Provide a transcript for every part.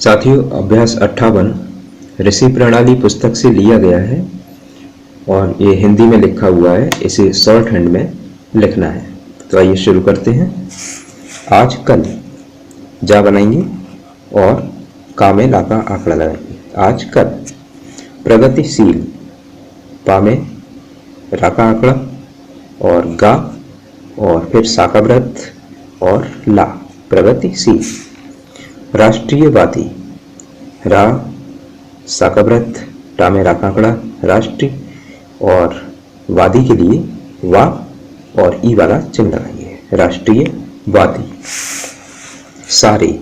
साथियों, अभ्यास 58 ऋषि प्रणाली पुस्तक से लिया गया है और ये हिंदी में लिखा हुआ है। इसे शॉर्ट हैंड में लिखना है। तो आइए शुरू करते हैं। आज कल जा बनाएंगे और का में ला का आंकड़ा लगाएंगे। आज कल प्रगतिशील, पा में रा का आंकड़ा और गा और फिर सा का व्रत और ला, प्रगतिशील। राष्ट्रीयवादी, रा सा का व्रत, टा में रा का आंकड़ा, राष्ट्रीय, और वादी के लिए वा और ई वाला चिन्ह लगाएंगे, राष्ट्रीयवादी। सारे,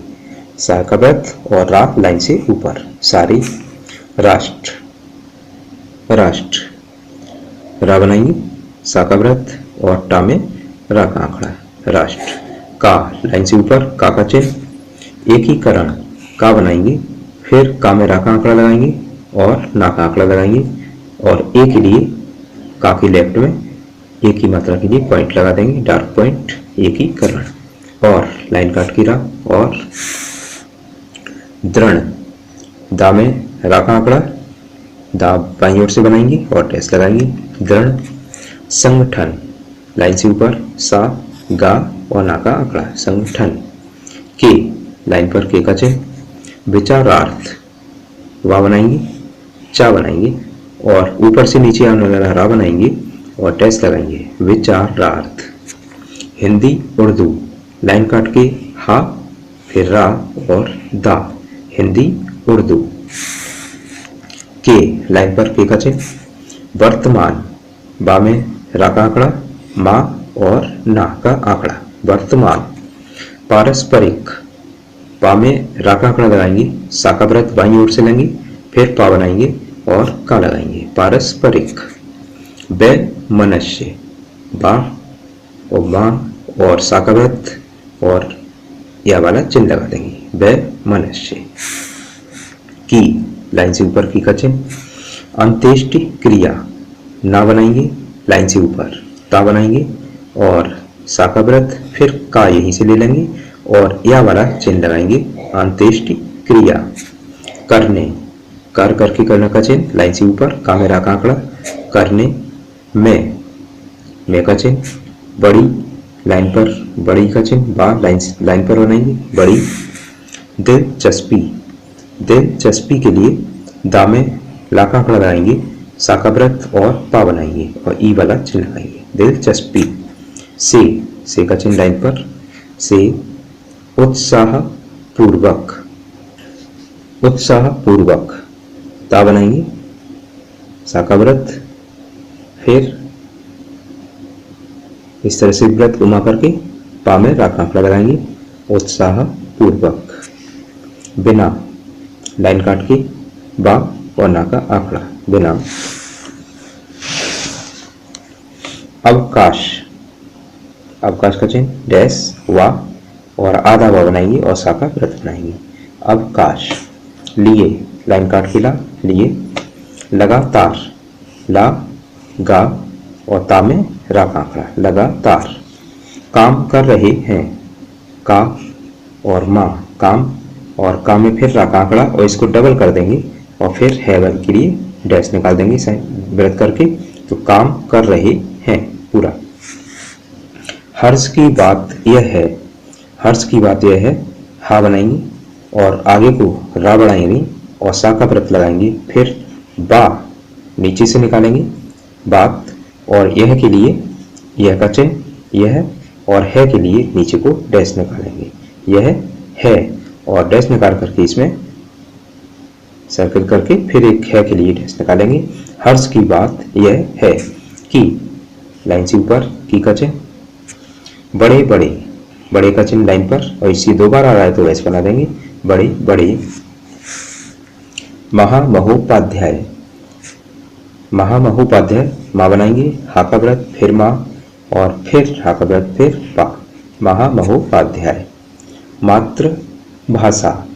सा का व्रत और रा लाइन से ऊपर, सारे। राष्ट्र, राष्ट्र, रा बनाएंगे, सा का व्रत और टा में रा का आंकड़ा, राष्ट्र। का लाइन से ऊपर, का चिन्ह। एकीकरण, का बनाएंगे, फिर का में रा का आंकड़ा लगाएंगे और ना का आंकड़ा लगाएंगे और ए के लिए का के लेफ्ट में एक ही मात्रा के लिए पॉइंट लगा देंगे, डार्क पॉइंट, एकीकरण। और लाइन काट की रा और दृढ़, दा में रा का आंकड़ा, दा बाईं ओर से बनाएंगे और डैश लगाएंगे, दृढ़। संगठन, लाइन से ऊपर, सा गा और ना का आंकड़ा, संगठन। के लाइन पर के का चिन्ह। विचारार्थ, वा बनाएंगे, चा बनाएंगे और ऊपर से नीचे आने वाला रा बनाएंगे और डैश लगाएंगे, विचारार्थ। हिंदी उर्दू, लाइन काट के हा फिर रा और दा, हिंदी उर्दू। के लाइन पर के का चिन्ह। वर्तमान, बा में रा का आंकड़ा, मा और ना का आंकड़ा, वर्तमान। पारस्परिक, पा में रा का आंकड़ा लगाएंगे, सा का व्रत बाईं ओर से लेंगे, फिर पा बनाएंगे और का लगाएंगे, पारस्परिक। वैमनस्य, बा और मां और सा का व्रत और या वाला चिन्ह लगा देंगे, वैमनस्य। की लाइन से ऊपर की का चिन्ह। अंत्येष्टि क्रिया, ना बनाएंगे, लाइन से ऊपर ता बनाएंगे और सा का व्रत, फिर का यहीं से ले लेंगे और या वाला चिन्ह लगाएंगे, अंत्येष्टि क्रिया। करने, कर करके करने का चिन्ह, लाइन से ऊपर, का में रा का आंकड़ा, करने। में का चिन्ह। बड़ी, लाइन पर बड़ी का चिन्ह, बा लाइन पर बनाएंगे, बड़ी। दिलचस्पी, दिलचस्पी के लिए दा में ला का आंकड़ा लगाएंगे, सा का व्रत और पा बनाएंगे और ई वाला चिन्ह लगाएंगे, दिलचस्पी। से का चिन्ह लाइन पर, से। उत्साह पूर्वक, उत्साह पूर्वक, ता बनाएंगे, सा का व्रत, फिर इस तरह से व्रत घुमा करके पा में रा का आंकड़ा लगाएंगे, उत्साह पूर्वक। बिना, लाइन काट के बा और ना का आंकड़ा, बिना। अवकाश, अवकाश का चिन्ह, डैश, वा और आधा वा बनाएंगे और सा का व्रत बनाएंगे, अवकाश। लिए, लाइन काट के ला, लिए। लगातार, ला गा और ता में रा का आंकड़ा, लगातार। काम कर रहे हैं, का और मां, काम और का में फिर रा का आंकड़ा और इसको डबल कर देंगे और फिर है के लिए डैश निकाल देंगे व्रत करके, तो काम कर रहे हैं पूरा। हर्ष की बात यह है, हर्ष की बात यह है, हा बनाएंगे और आगे को रा बढ़ाएंगे और सा का व्रत लगाएंगे, फिर बा नीचे से निकालेंगे, बात, और यह के लिए यह का चिन्ह, यह, और है के लिए नीचे को डैश निकालेंगे, यह है और डैश निकाल करके इसमें सर्कल करके फिर एक है के लिए डैश निकालेंगे। हर्ष की बात यह है कि, लाइन से ऊपर की का चिन्ह। बड़े बड़े, बड़े का चिन्ह लाइन पर और इसी दो बार आ रहा है तो डैश बना देंगे, बड़े बड़े। महामहोपाध्याय, महामहोपाध्याय, मां बनाएंगे, हा का व्रत, फिर मां और फिर हा का व्रत, फिर पा, महामहोपाध्याय। मातृभाषा,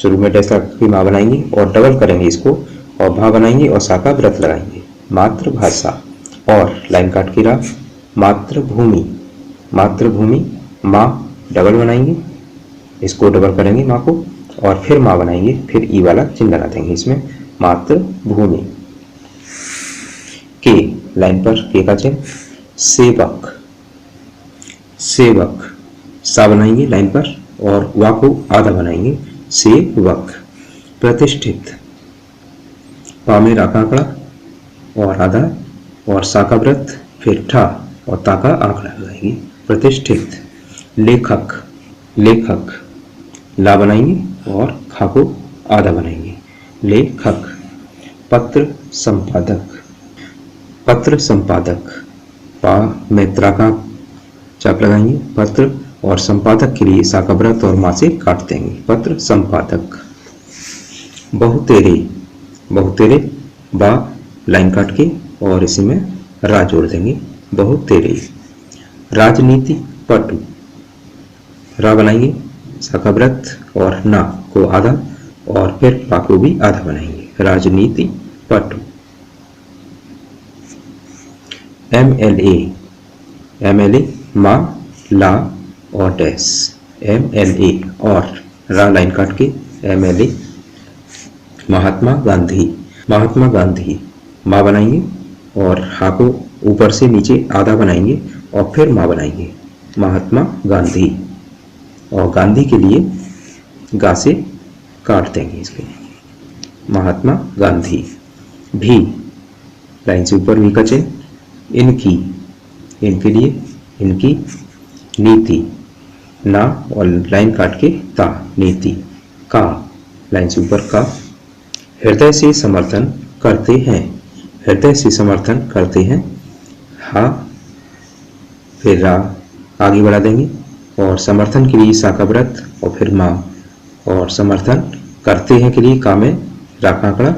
शुरू में डैश की मां बनाएंगे और डबल करेंगे इसको और भा बनाएंगे और सा का व्रत लगाएंगे, मातृभाषा। और लाइन काट के रा, मातृभूमि, मातृभूमि, माँ डबल बनाएंगे इसको डबल करेंगे माँ को और फिर माँ बनाएंगे, फिर ई वाला चिन्ह लगा देंगे इसमें, मातृभूमि। के लाइन पर के का चिन्ह, सेवक, सेवक, सा बनाएंगे लाइन पर और वा को आधा बनाएंगे, सेवक। प्रतिष्ठित, पा में रा का आंकड़ा और आधा और सा का व्रत, फिर ठा और ता का आंकड़ा लगाएंगे, प्रतिष्ठित। लेखक, लेखक, ला बनाएंगे और खा को आधा बनाएंगे, लेखक। पत्र संपादक, पत्र संपादक, पा में त्रा का चाप लगाएंगे, पत्र और संपादक के लिए सा का व्रत और माँ से काट देंगे, पत्र संपादक। बहुतेरे, बहुतेरे, बा लाइन काट के और इसी में रा जोड़ देंगे, बहुतेरे। राजनीति पटु, रा बनाएंगे, सा का व्रत और ना को आधा और फिर पा को भी आधा बनाएंगे, राजनीति पटु। MLA, MLA, माँ, ला और डैश, MLA और रा लाइन काट के MLA। महात्मा गांधी, महात्मा गांधी, माँ बनाएंगे और हा को ऊपर से नीचे आधा बनाएंगे और फिर माँ बनाएंगे, महात्मा गांधी। और गांधी के लिए गा से काट देंगे इसको, महात्मा गांधी। भी लाइन से ऊपर भी का चिन्ह, इनकी, इनके लिए इनकी। नीति, ना और लाइन काट के ता, नीति। का लाइन से ऊपर का। हृदय से समर्थन करते हैं, हृदय से समर्थन करते हैं, हा फिर रा आगे बढ़ा देंगे और समर्थन के लिए सा का व्रत और फिर माँ और समर्थन करते हैं के लिए का में रा का आंकड़ा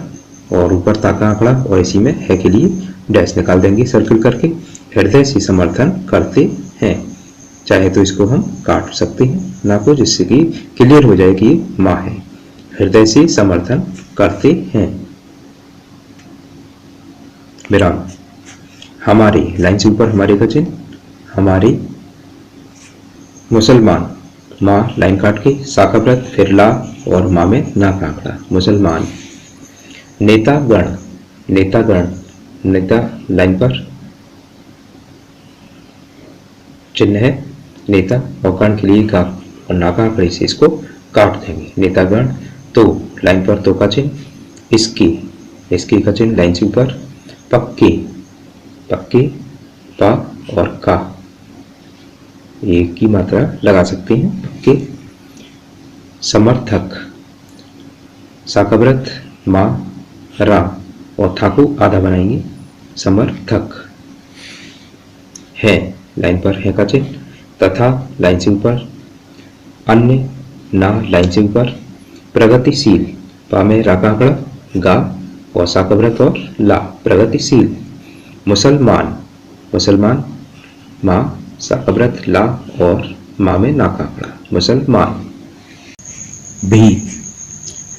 और ऊपर ता का आंकड़ा और इसी में है के लिए डैश निकाल देंगे सर्कल करके। हृदय से समर्थन करते हैं, चाहे तो इसको हम काट सकते हैं ना को, जिससे कि क्लियर हो जाए कि ये माँ है। हृदय से समर्थन करते हैं, विराम। हमारे लाइन से ऊपर हमारे का चिन्ह, हमारे। मुसलमान, माँ लाइन काट के सा का व्रत फिर ला और माँ में ना का आंकड़ा, मुसलमान। नेतागण, नेतागण, नेता लाइन पर चिन्ह है नेता और गण के लिए का और ना का आंकड़े से इसको काट देंगे, नेतागण। तो लाइन पर तो का चिन्ह, इसके, इसके का चिन्ह लाइन से ऊपर। पक्के, पक्के, पा और का एक की मात्रा लगा सकते हैं, पक्के। समर्थक, सा का व्रत, माँ, रा और था को आधा बनाएंगे, समर्थक। है लाइन पर है का चिन्ह, तथा लाइन से ऊपर। अन्य, ना लाइन से ऊपर। प्रगतिशील, पा में रा का आंकड़ा, गा और सा का व्रत और ला, प्रगतिशील। मुसलमान, मुसलमान, माँ सा का व्रत ला और माँ में ना का आंकड़ा, मुसलमान। भी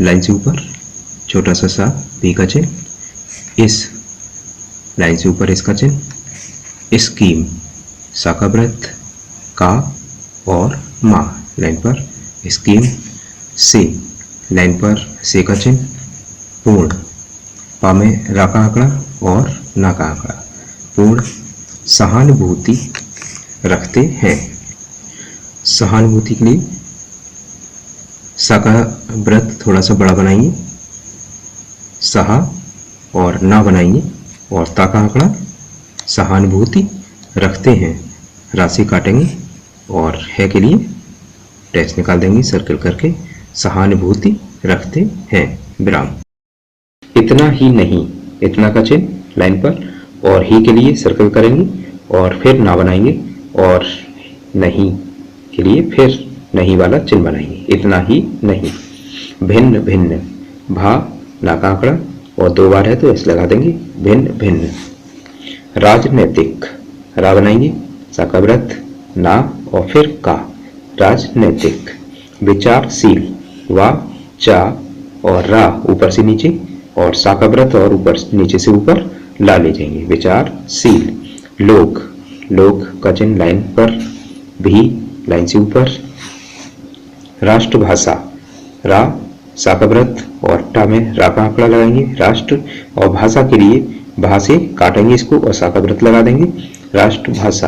लाइन से ऊपर छोटा सा भी का चिन्ह, इस लाइन से ऊपर इसका चिन्ह। स्कीम, सा का व्रत, का और माँ लाइन पर, स्कीम। से लाइन पर से का चिन्ह। पूर्ण, पा में रा का आंकड़ा और ना का आंकड़ा, पूर्ण। सहानुभूति रखते हैं, सहानुभूति के लिए सा का व्रत थोड़ा सा बड़ा बनाएंगे, सहा और ना बनाएंगे और ता का आंकड़ा, सहानुभूति रखते हैं, राशि काटेंगे और है के लिए डैश निकाल देंगे सर्कल करके, सहानुभूति रखते हैं, विराम। इतना ही नहीं, इतना का चिन्ह लाइन पर और ही के लिए सर्कल करेंगे और फिर ना बनाएंगे और नहीं के लिए फिर नहीं वाला चिन्ह बनाएंगे, इतना ही नहीं। भिन्न भिन्न, भा ना का आंकड़ा और दो बार है तो ऐसे लगा देंगे, भिन्न भिन्न। राजनैतिक, रा बनाएंगे, सा का व्रत, ना और फिर का, राजनैतिक। विचारशील, वा चा और रा ऊपर से नीचे और सा का व्रत और ऊपर नीचे से ऊपर ला ले जाएंगे, विचारशील। लोक, लोक का चिन्ह लाइन पर, भी लाइन से ऊपर। राष्ट्रभाषा, रा सा का व्रत और टा में रा का आंकड़ा लगाएंगे राष्ट्र, और भाषा के लिए भा से काटेंगे इसको और सा का व्रत लगा देंगे। राष्ट्रभाषा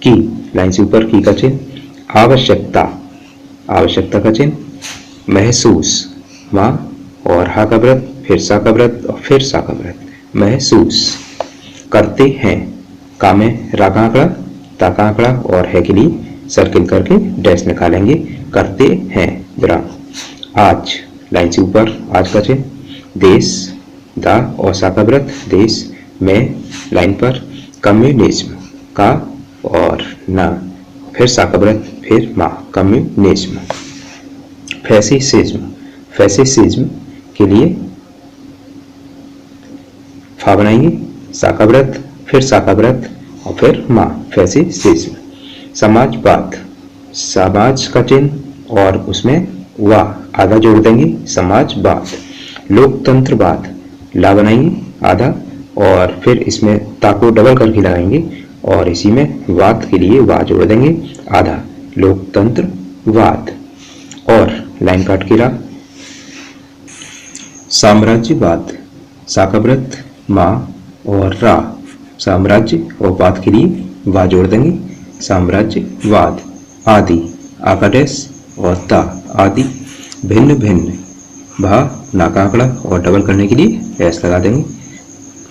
की, लाइन से ऊपर की का चिन्ह। आवश्यकता, आवश्यकता का चिन्ह। महसूस, माँ और हा का व्रत, फिर सा का व्रत और फिर सा का व्रत, महसूस। करते हैं, का में रा का आंकड़ा, ता का आंकड़ा और है के लिए सर्किल करके डैश निकालेंगे। करते हैं विराम। आज, लाइन से ऊपर आज का चिन्ह। देश, दा और सा का व्रत, देश में लाइन पर कम्युनिज्म, का और ना, फिर सा का व्रत, फिर माँ, कम्युनिज्म। फैसिसिज्म, फैसिसिज्म के लिए फा बनाएंगे, सा का व्रत, फिर सा का व्रत और फिर माँ, फैसिसिज्म। समाजवाद, समाज का चिन्ह और उसमें वाह आधा जोड़ देंगे, समाजवाद। लोकतंत्रवाद, ला बनाएंगे आधा और फिर इसमें ता को डबल करके लगाएंगे और इसी में वाद के लिए वाह जोड़ देंगे आधा, लोकतंत्रवाद। और लाइन काट के ला। साम्राज्यवाद, सा का व्रत, माँ और रा, साम्राज्य और वाद के लिए वाह जोड़ देंगे, साम्राज्यवाद। आदि, आका डैश और ता, आदि। भिन्न भिन्न, भा ना का आंकड़ा और डबल करने के लिए डैश लगा देंगे,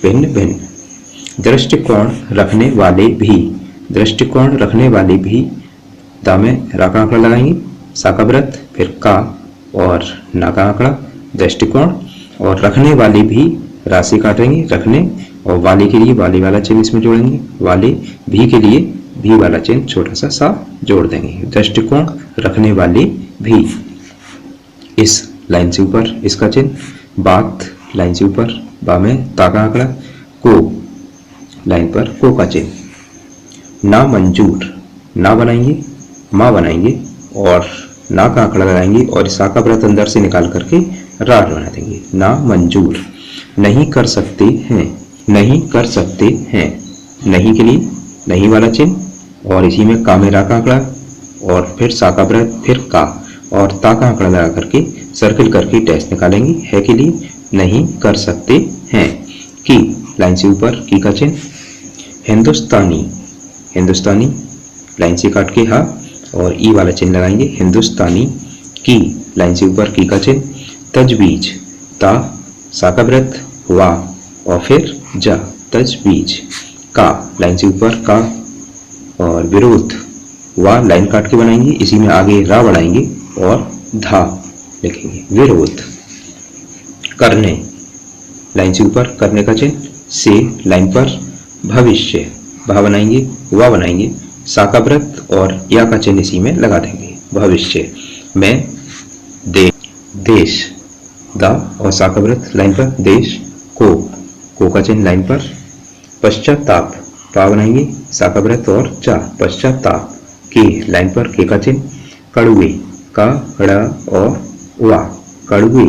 भिन्न भिन्न। दृष्टिकोण रखने वाले भी, दृष्टिकोण रखने वाले भी, दा में रा का आंकड़ा लगाएंगे, सा का व्रत, फिर का और ना का आंकड़ा, दृष्टिकोण। और रखने वाले भी, राशि काटेंगे रखने और वाले के लिए वाले वाला चिन्ह इसमें जोड़ेंगे, वाले भी के लिए भी वाला चिन्ह छोटा सा सा जोड़ देंगे। दृष्टिकोण रखने वाले भी, इस लाइन से ऊपर इसका चिन्ह। बात, लाइन से ऊपर बा में ता का आंकड़ा, को लाइन पर को का चिन्ह। ना मंजूर, ना बनाएंगे, माँ बनाएंगे और ना का आंकड़ा लगाएंगे और सा का व्रत अंदर से निकाल करके रा बना देंगे, ना मंजूर। नहीं कर सकते हैं, नहीं कर सकते हैं, नहीं के लिए नहीं वाला चिन्ह और इसी में का में रा का आंकड़ा और फिर सा का व्रत, फिर का और ता का आंकड़ा लगा करके सर्किल करके डैश निकालेंगे, है के लिए नहीं कर सकते हैं। की, लाइन से ऊपर की का चिन्ह। हिंदुस्तानी, हिंदुस्तानी लाइन से काट के हा और ई वाला चिन्ह लगाएंगे, हिंदुस्तानी। की, लाइन से ऊपर की का चिन्ह। तजवीज, ता सा का व्रत, वाह और फिर जा, तजवीज। का, लाइन से ऊपर का और विरोध, वाह लाइन काट के बनाएंगे, इसी में आगे रा बढ़ाएंगे और धा लिखेंगे, विरोध। करने, लाइन से ऊपर करने का चिन्ह, से लाइन पर भविष्य, भा बनाएंगे, वा बनाएंगे, सा का व्रत और या का चिन्ह इसी में लगा देंगे, भविष्य में। देश, दा और सा का व्रत लाइन पर, देश। को का चिन्ह लाइन पर। पश्चाताप, पा बनाएंगे, सा का व्रत और चा, पश्चाताप। के, लाइन पर के का चिन्ह। कड़ुए, का ड़ा और वा, कड़ुए।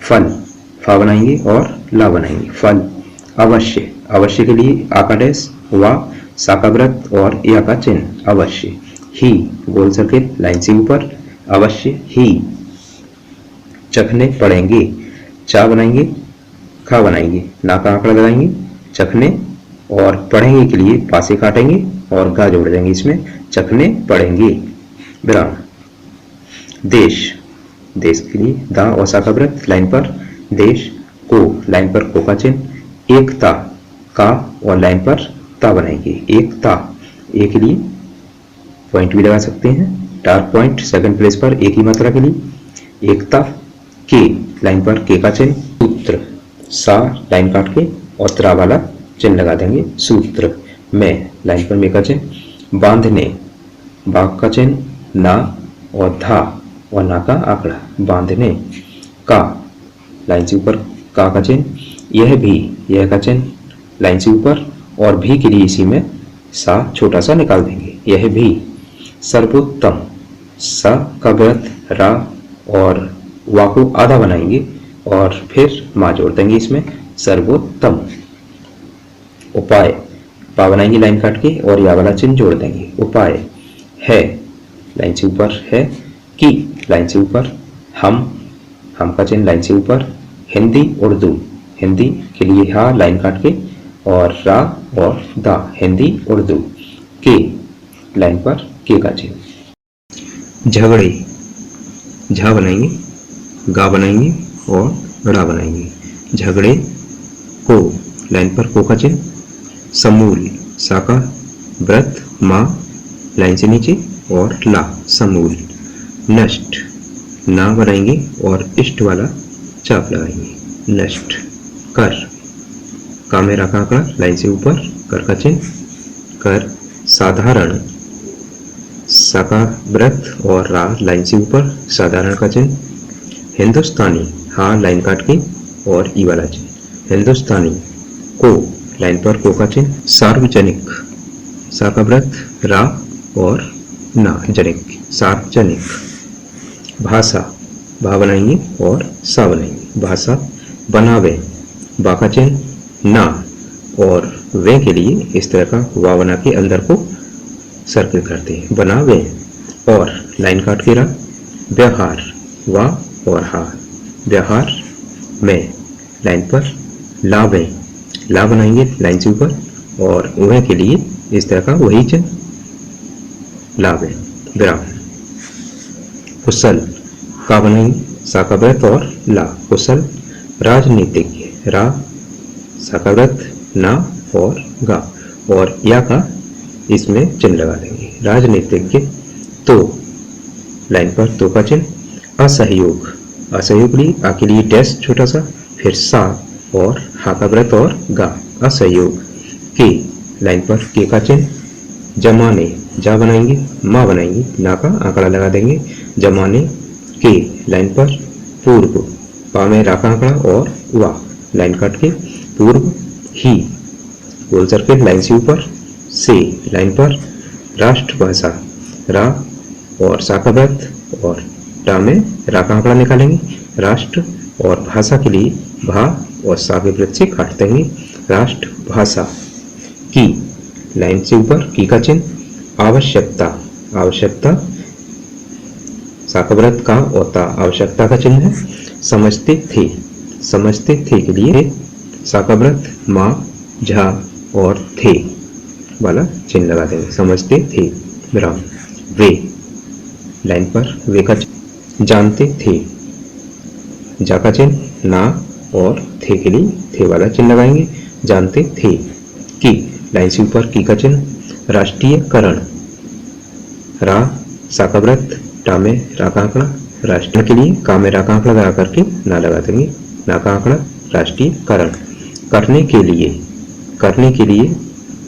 फल, फा बनाएंगे और ला बनाएंगे, फल। अवश्य, अवश्य के लिए आका डैश, वा सा का व्रत और या का चिन्ह, अवश्य। ही, गोल सर्किल लाइन से ऊपर, अवश्य ही। चखने पड़ेंगे, चा बनाएंगे, खा बनाएंगे, ना का आंकड़ा लगाएंगे, चखने और पढ़ेंगे के लिए पासे काटेंगे और गा जोड़ देंगे इसमें, चखने पड़ेंगे, विराम। देश, देश के लिए दा और सा का व्रत लाइन पर, देश। को, लाइन पर को का चिन्ह। एकता, का और लाइन पर ता बनाएंगे, एकता। एक के लिए पॉइंट भी लगा सकते हैं, डार्क पॉइंट सेकंड प्लेस पर एक ही मात्रा के लिए, एकता। के, लाइन पर के का चिन्ह। सूत्र, सा लाइन काट के और त्रा वाला चिन्ह लगा देंगे, सूत्र। में, लाइन पर में का चिन्ह। बांधने, बाग का चिन्ह, ना और धा और ना का आंकड़ा, बांधने। का, लाइन से ऊपर का का चिन्ह। यह भी, यह का चिन्ह लाइन से ऊपर और भी के लिए इसी में सा छोटा सा निकाल देंगे, यह भी। सर्वोत्तम, सा का व्रत, रा और वा को आधा बनाएंगे और फिर माँ जोड़ देंगे इसमें, सर्वोत्तम। उपाय, पा बनाएंगे लाइन काट के और या वाला चिन्ह जोड़ देंगे, उपाय। है, लाइन से ऊपर है। की, लाइन से ऊपर, हम का चिन्ह लाइन से ऊपर, हिंदी उर्दू, हिंदी के लिए हा लाइन काट के, और रा और दा, हिंदी उर्दू, के लाइन पर के का चिन्ह। झगड़े, झा बनाएंगे, गा बनाएंगे और ड़ा बनाएंगे। झगड़े को लाइन पर को का चिन्ह, समूल, सा का व्रत, माँ लाइन से नीचे और ला, समूल। नष्ट, ना बनाएंगे और इष्ट वाला चाप लगाएंगे, नष्ट। कर, का में रखा आंकड़ा लाइन से ऊपर, कर का चिन्ह, कर। साधारण, सा का व्रत और रा लाइन से ऊपर, साधारण का चिन्ह। हिंदुस्तानी, हा लाइन काट के और ई वाला चिन्ह, हिंदुस्तानी। को लाइन पर को का चिन्ह। सार्वजनिक, सा का व्रत, रा और ना, जनिक, सार्वजनिक। भाषा, भा बनाएंगे और सा बनाएंगे, भाषा। बनावे, बा का चिन्ह, ना और वे के लिए इस तरह का वा बना के अंदर को सर्किल करते हैं, बनावे। और लाइन काट के रा। व्यवहार, वा और हा, व्यवहार में लाइन पर लावे, ला बनाएंगे लाइन से ऊपर और वह के लिए इस तरह का वही चिन्ह, लावे, विराम। कुशल, का बनाएंगे, सा का व्रत और ला, कुशल। राजनीतिज्ञ, रा, सा का व्रत, ना और गा, और या का इसमें चिन्ह लगा देंगे, राजनीतिज्ञ। तो लाइन पर तो का चिन्ह। असहयोग, असहयोग लिए आ के लिए डैश छोटा सा, फिर सा और हा का व्रत और गा, असहयोग। के लाइन पर के का चिन्ह। जमाने, जा बनाएंगे, माँ बनाएंगे, ना का आंकड़ा लगा देंगे, जमाने के लाइन पर। पूर्व, पा में रा का आंकड़ा और वा लाइन काट के, पूर्व। ही गोल सर्किल लाइन से ऊपर, से लाइन पर। राष्ट्रभाषा, रा और सा का व्रत और टा में रा का आंकड़ा निकालेंगे, राष्ट्र। और भाषा के लिए भा और सा के व्रत से काट देंगे, राष्ट्रभाषा। की लाइन से ऊपर, की का चिन्ह। आवश्यकता, आवश्यकता, सा का व्रत का और ता आवश्यकता का चिन्ह है। समझते थे, समझते थे के लिए सा का व्रत, माँ, झा और थे वाला चिन्ह लगा देंगे, समझते थे, विराम। वे लाइन पर वे का चिन्ह। जानते थे, जा का चिन्ह, ना और थे के लिए थे वाला चिन्ह लगाएंगे, जानते थे। की लाइन से ऊपर, की का चिन्ह। राष्ट्रीयकरण, रा, सा का व्रत, टा में रा का आंकड़ा, राष्ट्र के लिए का में रा का आंकड़ा लगा करके ना लगा देंगे, ना का आंकड़ा, राष्ट्रीयकरण। करने के लिए, करने के लिए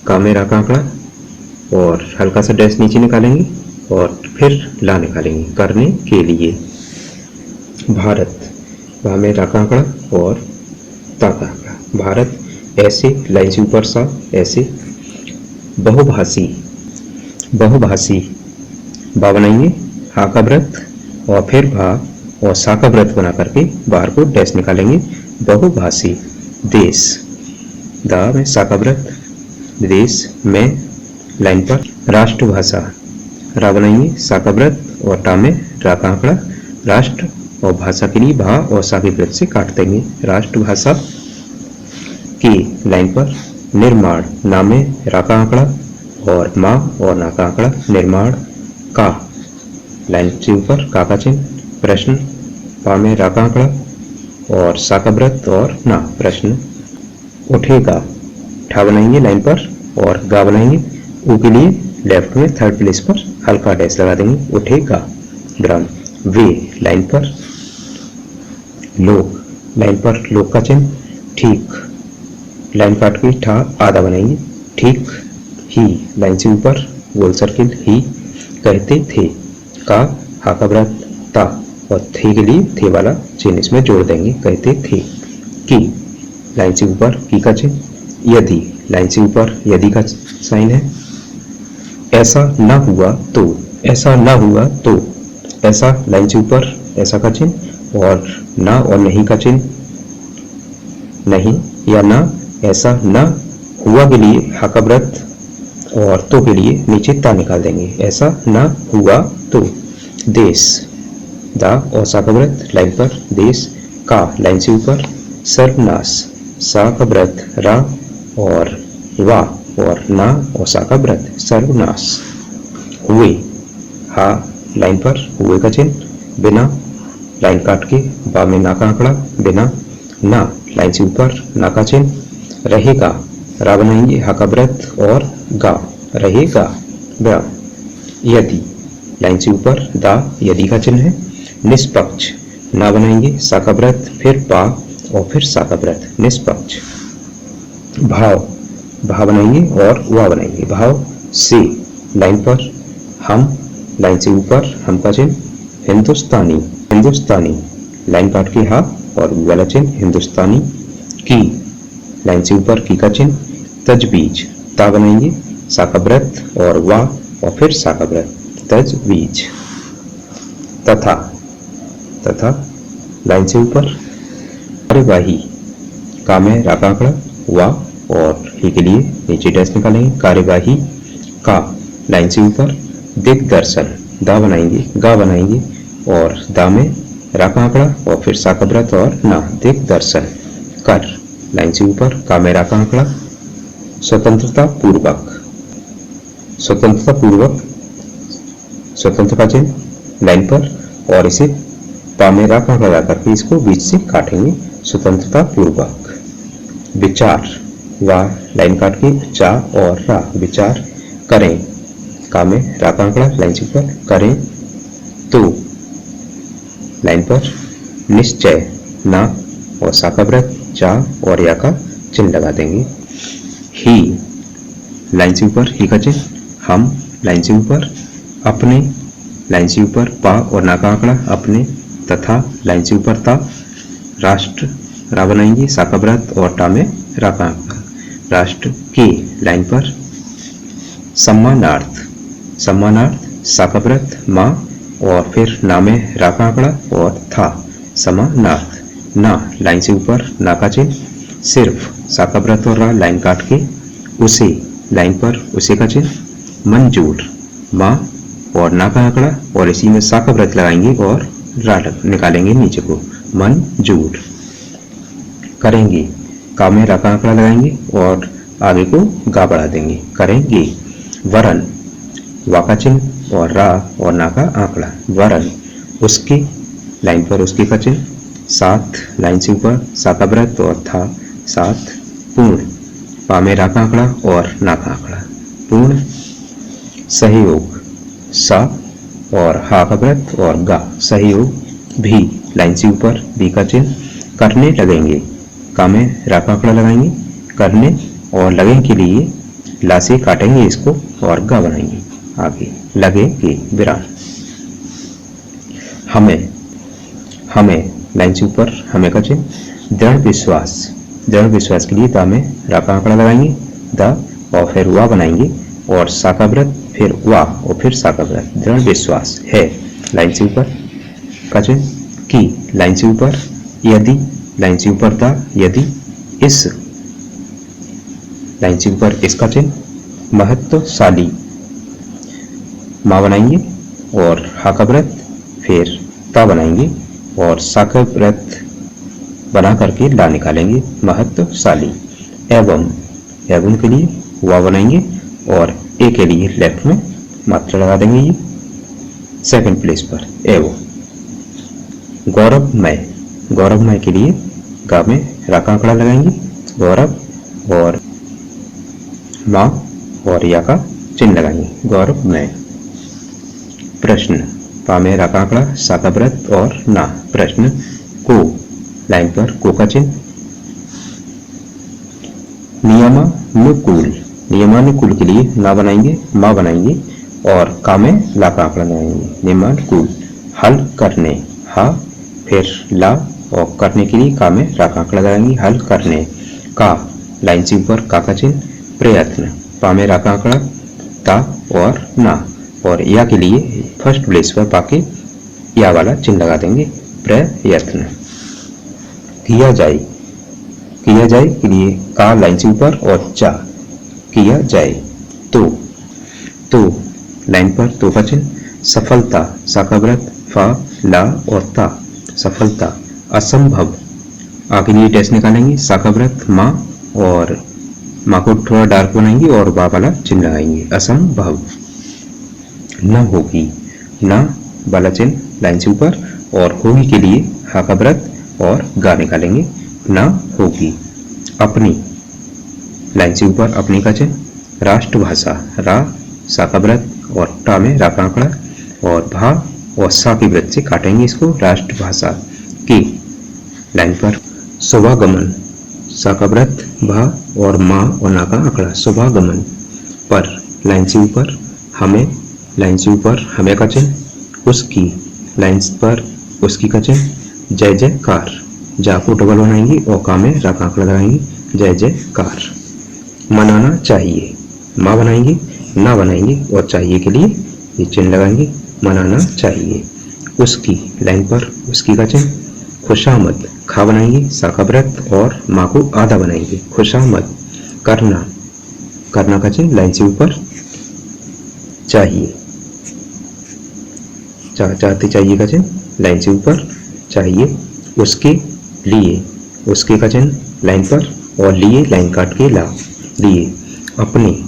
का में रा का आंकड़ा और हल्का सा डैश नीचे निकालेंगे और फिर ला निकालेंगे, करने के लिए। भारत, वहाँ में रा का आंकड़ा और ता का आंकड़ा, भारत। ऐसे लाइन से ऊपर सा, ऐसे। बहुभाषी, बहुभाषी, बा बनाएंगे, हा का व्रत और फिर भा और सा का व्रत बना करके बाहर को डैश निकालेंगे, बहुभाषी। देश, दा में सा का व्रत, देश में लाइन पर। राष्ट्रभाषा, रा बनाएंगे, सा का व्रत और टा में रा का आंकड़ा, राष्ट्र। और भाषा के लिए भा और सा के व्रत से काट देंगे, राष्ट्रभाषा। की लाइन पर। निर्माण, ना में रा का आंकड़ा और माँ और ना का आंकड़ा, निर्माण। का लाइन से ऊपर, का का चिन्ह। प्रश्न, पा में रा का आंकड़ा और सा का व्रत और ना, प्रश्न। उठेगा, ठा बनाएंगे लाइन पर और गा बनाएंगे, ऊ के लिए लेफ्ट में थर्ड प्लेस पर हल्का डैश लगा देंगे, उठेगा, विराम। वे लाइन पर। लोग, लाइन पर लोग का चिन्ह। ठीक, लाइन काट के ठा आधा बनाएंगे, ठीक। ही लाइन से ऊपर, गोल सर्किल, ही। कहते थे, का, हा का व्रत, ता और थे के लिए थे वाला चिन्ह इसमें जोड़ देंगे, कहते थे। की लाइन से ऊपर, की का चिन्ह। यदि लाइन से ऊपर, यदि का साइन है। ऐसा ना हुआ तो, ऐसा ना हुआ तो, ऐसा लाइन से ऊपर, ऐसा का चिन्ह और ना और नहीं का चिन्ह, नहीं या ना। ऐसा ना हुआ के लिए हा का व्रत और तो के लिए नीचे ता निकाल देंगे, ऐसा ना हुआ तो। देश, दा और सा का व्रत लाइन पर, देश का लाइन से ऊपर, सर्वनाश सा का व्रत रा और वा और ना और सा का व्रत सर्वनाश, हुए हा लाइन पर, हुए का चिन्ह, बिना लाइन काट के बा में ना का आंकड़ा, बिना ना लाइन से ऊपर ना का चिन्ह, रहेगा रा बनाएंगे हा का व्रत और गा रहेगा व्या, यदि लाइन से ऊपर दा यदि का चिन्ह है, निष्पक्ष ना बनाएंगे सा का व्रत फिर पा और फिर सा का व्रत निष्पक्ष, भाव भा बनाएंगे और वा बनाएंगे, भाव से लाइन पर, हम लाइन से ऊपर हम का चिन्ह, हिंदुस्तानी हिंदुस्तानी लाइन काट के हा और वाला चिन्ह हिंदुस्तानी, की लाइन से ऊपर की का चिन्ह, तजवीज ता बनाएंगे सा का व्रत और वा और फिर सा का व्रत तजवीज, तथा तथा लाइन से ऊपर, कार्यवाही का में रा का आंकड़ा वा और ही के लिए नीचे डैश निकालेंगे, कार्यवाही का लाइन से ऊपर, दिग्दर्शन दा बनाएंगे गा बनाएंगे और दा में रा का आंकड़ा और फिर सा का व्रत और ना, दिग्दर्शन, कर लाइन से ऊपर का में रा का आंकड़ा, स्वतंत्रता पूर्वक स्वतंत्रता पूर्वक स्वतंत्र का चिन्ह लाइन पर और इसे पा में रा का आंकड़ा लगा करके इसको बीच से काटेंगे, स्वतंत्रता पूर्वक, विचार वा लाइन काट के चा और रा विचार करें का में रा का आंकड़ा लाइन से ऊपर, करें तो लाइन पर, निश्चय ना और सा का व्रत चा और या का चिन्ह लगा देंगे, ही लाइन से ऊपर ही का चिन्ह, हम लाइन से ऊपर, अपने लाइन से ऊपर पा और ना का आंकड़ा अपने, तथा लाइन से ऊपर ता, राष्ट्र रा बनाएंगे सा का व्रत और टा में रा का आंकड़ा, राष्ट्र के लाइन पर, सम्मानार्थ सम्मानार्थ सा का व्रत माँ और फिर ना में रा का आंकड़ा और था, समानार्थ, ना लाइन से ऊपर ना का चिन्ह, सिर्फ सा का व्रत और रा लाइन काट के, उसे लाइन पर उसे का चिन्ह, मंजूर माँ और ना का आंकड़ा और इसी में सा का व्रत लगाएंगे और रा निकालेंगे नीचे को, मंजूर, करेंगे का में रा का आंकड़ा लगाएंगे और आगे को गा बढ़ा देंगे, करेंगे, वरन वा का चिन्ह और रा और ना का आंकड़ा, वरन, उसके लाइन पर उसके का चिन्ह, साथ लाइन से ऊपर सा का व्रत और था साथ, पूर्ण पा में रा का आंकड़ा और ना का आंकड़ा, पूर्ण, सहयोग सा और हा का व्रत और गा सहयोग, भी लाइन से ऊपर बी का चिन्ह, करने लगेंगे का में रा का आंकड़ा लगाएंगे, करने और लगे के लिए ला से काटेंगे इसको और गा बनाएंगे, आगे लगेंगे विराम, हमें हमें लाइन से ऊपर हमें का चिन्ह, दृढ़ विश्वास के लिए दा में रा का आंकड़ा लगाएंगे, दा और फिर वा बनाएंगे और सा का व्रत फिर वा और फिर सा का व्रत, दृढ़ विश्वास है लाइन से ऊपर का चिन्ह, की लाइन से ऊपर, यदि लाइन से ऊपर दा यदि, इस लाइन से ऊपर इसका चिन्ह, महत्वशाली माँ बनाएंगे और हा का व्रत फिर ता बनाएंगे और सा का व्रत बना करके ला निकालेंगे, महत्वशाली, एवं एवं के लिए वा बनाएंगे और ए के लिए लेफ्ट में मात्रा लगा देंगे, ये सेकंड प्लेस पर, एवं, गौरवमय के लिए गा में रा का आंकड़ा लगाएंगे, गौरव और माँ और या का चिन्ह लगाएंगे, गौरवमय, प्रश्न पा में रा का आंकड़ा सा का व्रत और ना, प्रश्न, को लाइन पर को का चिन्ह, नियमानुकूल के लिए ना बनाएंगे माँ बनाएंगे और का में ला का आंकड़ा लगाएंगे, नियमानुकूल, हल करने हा फिर ला और करने के लिए का में रा का आंकड़ा लगाएंगे, हल करने, का लाइन से ऊपर का चिन्ह, प्रयत्न पा में रा का आंकड़ा ता और ना और या के लिए फर्स्ट प्लेस पर पाके या वाला चिन्ह लगा देंगे, प्रयत्न, किया जाए के लिए का लाइन से ऊपर और चा, किया जाए, तो लाइन पर तो का चिन्ह, सफलता सा का व्रत फा, ला और ता, सफलता। असंभव, आगे लिए डैश निकालेंगे, सा का व्रत माँ और माँ को थोड़ा डार्क बनाएंगे और बा वाला चिन्ह लगाएंगे। असंभव। न होगी, न वाला चिन्ह लाइन से ऊपर और होगी के लिए हा का व्रत और गा निकालेंगे, न होगी। अपनी, लाइन से ऊपर अपनी का चिन्ह। राष्ट्रभाषा, रा सा का व्रत और टा में रा का आंकड़ा और भा और सा की व्रत से काटेंगे इसको। राष्ट्रभाषा की, लाइन पर शुभागमन, सा का व्रत भा और माँ और ना का आंकड़ा, शुभागमन। पर, लाइन से ऊपर हमें, लाइन से ऊपर हमें का चिन्ह। उसकी, लाइन पर उसकी का चिन्ह। जय जयकार, जा को डबल बनाएंगे और का में रा का आंकड़ा लगाएंगे, जय जयकार। मनाना चाहिए, माँ बनाएंगे, ना बनाएंगे और चाहिए के लिए ये चिन्ह लगाएंगे, मनाना चाहिए। उसकी, लाइन पर उसकी का चिन्ह। खुशामद, खा बनाएंगे, सा का व्रत और माँ को आधा बनाएंगे, खुशामद। करना, करना का चिन्ह लाइन से ऊपर। चाहिए, चाहते चाहिए का चिन्ह लाइन से ऊपर, चाहिए। उसके लिए, उसके का चिन्ह लाइन पर और लिए लाइन काट के ला, लिए। अपने,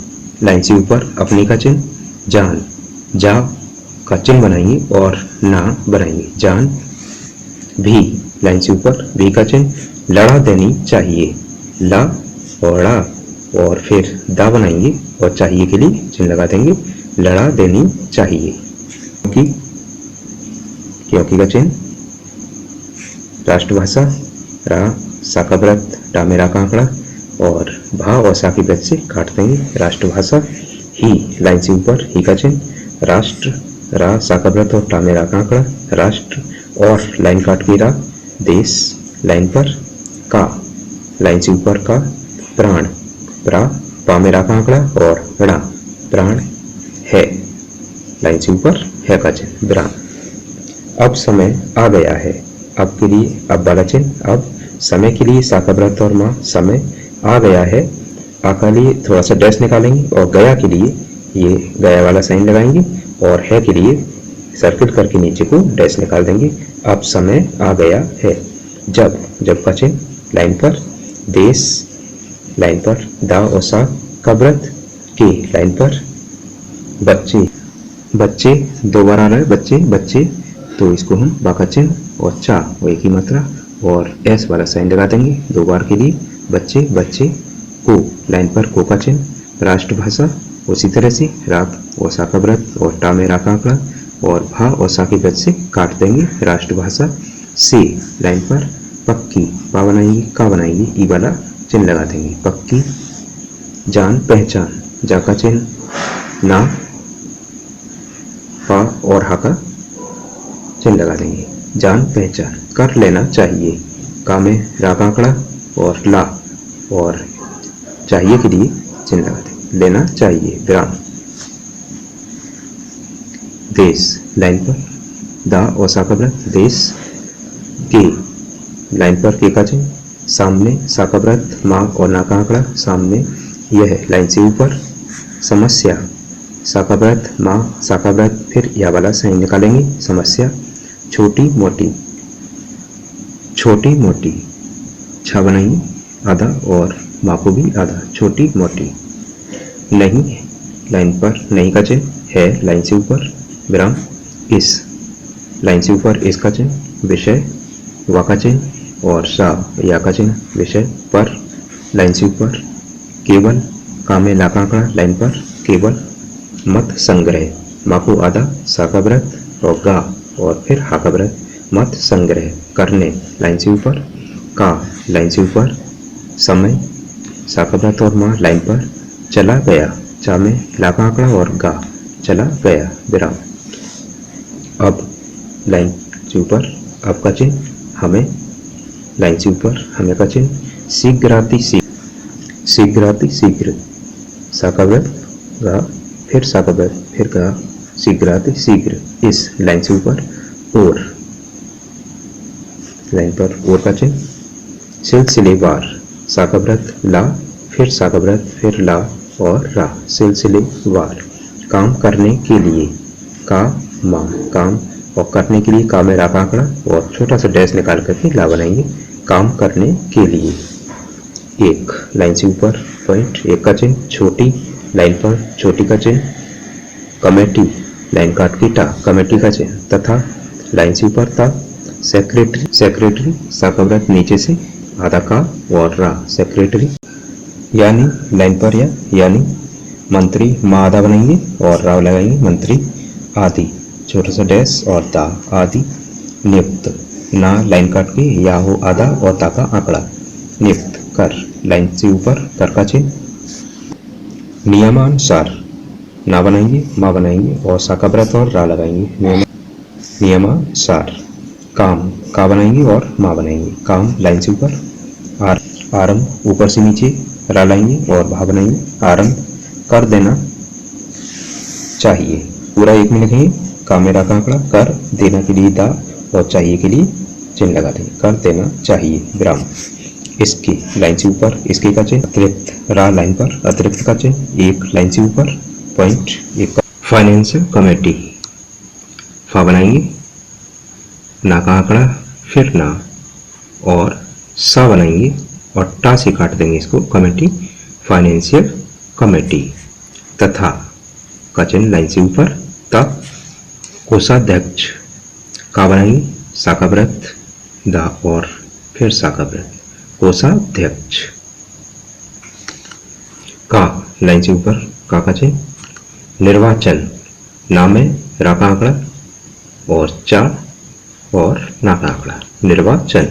लाइन से ऊपर अपने का चिन्ह। जान, जा का चिन्ह बनाएंगे और ना बनाएंगे, जान। भी, लाइन से ऊपर भी का चिन्ह। लड़ा देनी चाहिए, ला और ड़ा और फिर दा बनाएंगे और चाहिए के लिए चिन्ह लगा देंगे, लड़ा देनी चाहिए। क्योंकि का चिन्ह। राष्ट्रभाषा, रा सा का व्रत टा में रा का आंकड़ा और भा और सा की व्रत से काट देंगे, राष्ट्रभाषा। ही, लाइन से ऊपर ही का चिन्ह। राष्ट्र, रा सा का व्रत और टा में रा का आंकड़ा, राष्ट्र और लाइन काट के रा। देश, लाइन पर का, लाइन से ऊपर का। प्राण, प्रा पा में रा का आंकड़ा और ड़ा, प्राण है, लाइन से ऊपर है का चिन्ह, विराम। अब समय आ गया है, अब के लिए अब वाला चिन्ह। अब समय के लिए सा का व्रत और माँ, समय आ गया है। आ का लिए थोड़ा सा डैश निकालेंगे और गया के लिए ये गया वाला साइन लगाएंगे और है के लिए सर्किल करके नीचे को डैश निकाल देंगे। अब समय आ गया है। जब, जब का चिन्ह लाइन पर। देश, लाइन पर दा और सा का व्रत। के, लाइन पर। बच्चे, बच्चे दो बार आ रहा है, बच्चे बच्चे, तो इसको हम बा का चिन्ह और चा वो एक ही मात्रा और एस वाला साइन लगा देंगे दो बार के लिए। बच्चे बच्चे। को, लाइन पर को का चिन्ह। राष्ट्रभाषा, उसी तरह से रात और सा का व्रत और टा में रा का आंकड़ा और भा और सा के व्रत से काट देंगे, राष्ट्रभाषा। से, लाइन पर पक्की, पा बनाएंगे का बनाएंगे, ई वाला चिन्ह लगा देंगे, पक्की। जान पहचान, जा का चिन्ह। ना, पा और हा का चिन्ह लगा देंगे, जान पहचान। कर लेना चाहिए, का में रा का आंकड़ा और ला और चाहिए के लिए चिन्ह लगा देंगे, लेना चाहिए, विराम। देश, लाइन पर दा और सा का व्रत। देश के, लाइन पर के का चिन्ह। सामने सा का व्रत माँ और ना का आंकड़ा, सामने यह लाइन से ऊपर। समस्या, सा का व्रत माँ सा का व्रत फिर यह वाला साइन निकालेंगे, समस्या। छोटी मोटी, छोटी मोटी, छा बनाएंगे आधा और माँ को भी आधा, छोटी मोटी। नहीं, लाइन पर नहीं का चिन्ह है, लाइन से ऊपर विराम। इस, लाइन से ऊपर इसका चिन्ह। विषय, वा का चिन्ह और सा या का चिन्ह। विषय पर, लाइन से ऊपर। केवल, का में ला का आंकड़ा, लाइन पर केवल। मत संग्रह, माँ को आधा सा का व्रत और गा और फिर हा का व्रत। मत संग्रह करने, लाइन से ऊपर। का, लाइन से ऊपर। समय, सा का व्रत और माँ लाइन पर। चला गया, चा में ला का आंकड़ा और गा, चला गया, विराम। अब, लाइन से ऊपर अब का चिन्ह हमें, लाइन से ऊपर हमें का चिन्ह। शीघ्राति शीघ्र, शीघ्राति शीघ्र, सा का व्रत गा फिर सा का व्रत फिर गा, शीघ्राति शीघ्र। इस, लाइन से ऊपर। और, लाइन पर और का चिन्ह। सिलसिलेवार, सा का व्रत ला फिर सा का व्रत फिर ला और रा, सिलसिलेवार। काम करने के लिए, का माँ काम और करने के लिए का में रा का आंकड़ा और छोटा सा डैश निकाल करके ला बनाएंगे, काम करने के लिए। एक लाइन से ऊपर पॉइंट, एक का चिन्ह, छोटी लाइन पर छोटी का चिन्ह, कमेटी लाइन काट के टा कमेटी का चिन्ह, तथा लाइन से ऊपर ता, सेक्रेटरी सेक्रेटरी सा का व्रत नीचे से आधा का और रा सेक्रेटरी, यानी लाइन पर यानी मंत्री माँ आधा बनाएंगे और रा लगाएंगे, मंत्री आदि छोटा सा डैश और ता आदि, नियुक्त ना लाइन काट के या हो आधा और ता का आंकड़ा, नियुक्त कर लाइन से ऊपर कर का चिन्ह, नियमानुसार ना बनाएंगे माँ बनाएंगे और सा का व्रत और रा लगाएंगे, नियमानुसार काम का बनाएंगे और माँ बनाएंगे, काम लाइन से ऊपर, आरंभ ऊपर से नीचे रा लाएंगे और भा बनाएंगे, आरंभ कर देना चाहिए, पूरा एक में लिखेंगे, का में रा का आंकड़ा, कर देना के लिए दा और चाहिए के लिए चिन्ह लगा देंगे, कर देना चाहिए विराम, इसके लाइन से ऊपर इसके का चिन्ह, अतिरिक्त रा लाइन पर अतिरिक्त का चिन्ह, एक लाइन से ऊपर पॉइंट, एक फाइनेंशियल कमेटी, फा बनाएंगे ना का आंकड़ा फिर ना और सा बनाएंगे और टा से काट देंगे इसको, कमेटी फाइनेंशियल कमेटी, तथा का चिन्ह लाइन से ऊपर, तब कोषाध्यक्ष का बनाएंगे सा का व्रत दा और फिर सा का व्रत, कोषाध्यक्ष, का लाइन से ऊपर का चिन्ह, निर्वाचन ना में रा का आंकड़ा और चा और ना का आंकड़ा, निर्वाचन,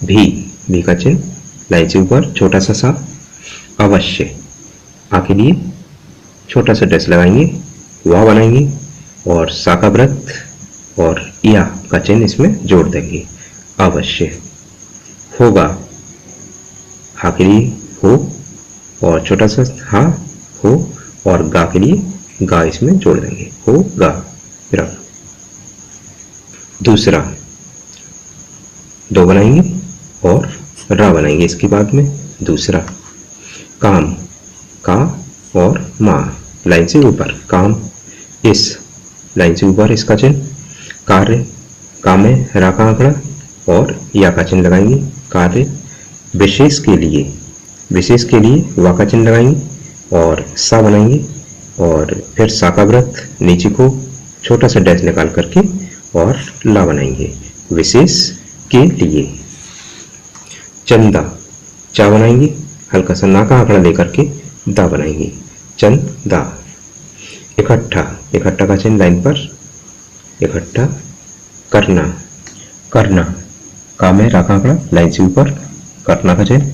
भी का चिन्ह लाइन से ऊपर छोटा सा अवश्य, आ के लिए छोटा सा डैश लगाएंगे, वह बनाएंगे और सा का व्रत और या का चिन्ह इसमें जोड़ देंगे, अवश्य, होगा हा के लिए हो और छोटा सा हा हो और गा के लिए गा इसमें जोड़ देंगे, होगा विराम। दूसरा दो बनाएंगे और रा बनाएंगे इसके बाद में, दूसरा काम का और माँ लाइन से ऊपर, काम इस लाइन से ऊपर इसका चिन्ह, कार्य का में रा का आंकड़ा और या का चिन्ह लगाएंगे, कार्य विशेष के लिए वा का चिन्ह लगाएंगे और सा बनाएंगे और फिर सा का व्रत नीचे को छोटा सा डैश निकाल करके और ला बनाएंगे, विशेष के लिए, चंदा चा बनाएंगे हल्का सा ना का आंकड़ा लेकर के दा बनाएंगे, चंदा, इकट्ठा का चिन्ह लाइन पर, इकट्ठा, करना का में रा का आंकड़ा लाइन से ऊपर, करना का चिन्ह,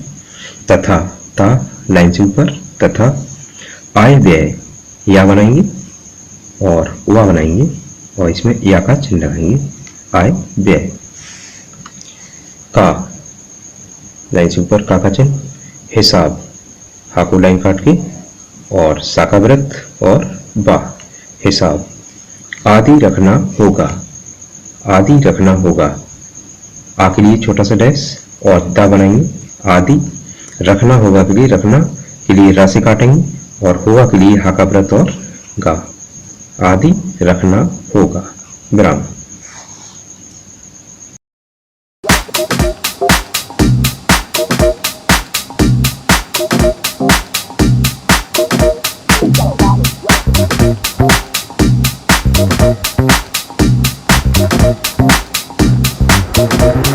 तथा ता लाइन से ऊपर, तथा आय व्यय या बनाएंगे और वा बनाएंगे और इसमें या का चिन्ह लगाएंगे, आय व्यय, का लाइन से ऊपर का चिन्ह, हिसाब हा को लाइन काट के और सा का व्रत और बा, हिसाब, आदि रखना होगा, आ के लिए छोटा सा डैश और दा बनाएंगे, आदि रखना होगा के लिए रखना के लिए रा से काटेंगे और होगा के लिए हा का व्रत और गा, आदि रखना होगा विराम। Thank you.